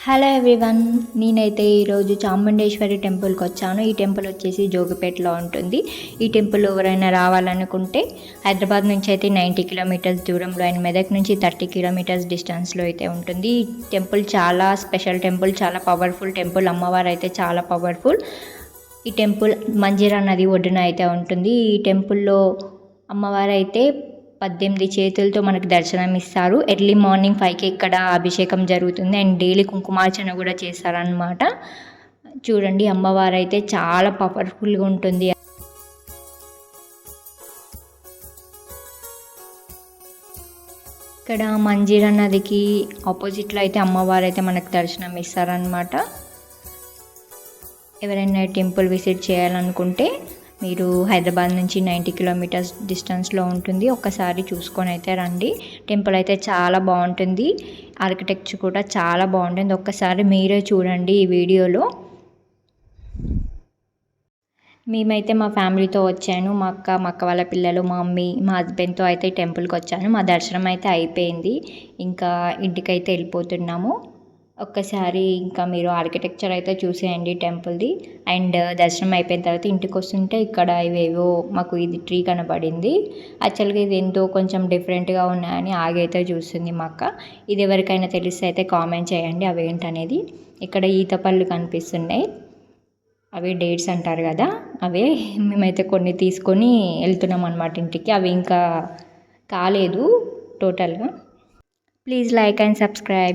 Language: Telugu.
హలో ఎవ్రీవన్, నేనైతే ఈరోజు చాముండేశ్వరి టెంపుల్కి వచ్చాను. ఈ టెంపుల్ వచ్చేసి జోగిపేటలో ఉంటుంది. ఈ టెంపుల్ ఎవరైనా రావాలనుకుంటే హైదరాబాద్ నుంచి అయితే 90 కిలోమీటర్స్ దూరంలో అండ్ మెదక్ నుంచి 30 కిలోమీటర్స్ డిస్టెన్స్లో అయితే ఉంటుంది. ఈ టెంపుల్ చాలా స్పెషల్ టెంపుల్, చాలా పవర్ఫుల్ టెంపుల్. అమ్మవారు అయితే చాలా పవర్ఫుల్. ఈ టెంపుల్ మంజీరా నది ఒడ్డున అయితే ఉంటుంది. ఈ టెంపుల్లో అమ్మవారు అయితే 18 చేతులతో మనకు దర్శనం ఇస్తారు. ఎర్లీ మార్నింగ్ 5కి ఇక్కడ అభిషేకం జరుగుతుంది అండ్ డైలీ కుంకుమార్చన కూడా చేస్తారనమాట. చూడండి, అమ్మవారు అయితే చాలా పవర్ఫుల్గా ఉంటుంది. ఇక్కడ మంజీరా నదికి ఆపోజిట్లో అయితే అమ్మవారు అయితే మనకు దర్శనం ఇస్తారనమాట. ఎవరైనా టెంపుల్ విజిట్ చేయాలనుకుంటే మీరు హైదరాబాద్ నుంచి 90 కిలోమీటర్స్ డిస్టెన్స్లో ఉంటుంది. ఒక్కసారి చూసుకొని అయితే రండి. టెంపుల్ అయితే చాలా బాగుంటుంది. ఆర్కిటెక్చర్ కూడా చాలా బాగుంటుంది. ఒక్కసారి మీరే చూడండి ఈ వీడియోలో. మేమైతే మా ఫ్యామిలీతో వచ్చాను. మా అక్క వాళ్ళ పిల్లలు, మా మమ్మీ, మా హస్బెండ్తో అయితే టెంపుల్కి వచ్చాను. మా దర్శనం అయితే అయిపోయింది. ఇంకా ఇంటికైతే వెళ్ళిపోతున్నాము. ఒక్కసారి ఇంకా మీరు ఆర్కిటెక్చర్ అయితే చూసేయండి టెంపుల్ది. అండ్ దర్శనం అయిపోయిన తర్వాత ఇంటికి వస్తుంటే ఇక్కడ ఇవేవో మాకు ఇది ట్రీ కనబడింది. యాక్చువల్గా ఇది ఎంతో కొంచెం డిఫరెంట్గా ఉన్నాయని ఆగైతే చూస్తుంది మా అక్క. ఇది ఎవరికైనా తెలిస్తే అయితే కామెంట్ చేయండి అవేంటనేది. ఇక్కడ ఈత పళ్ళు కనిపిస్తున్నాయి, అవి డేట్స్ అంటారు కదా, అవే. మేమైతే కొన్ని తీసుకొని వెళ్తున్నాం అనమాట ఇంటికి. అవి ఇంకా కాలేదు టోటల్గా. Please like and subscribe.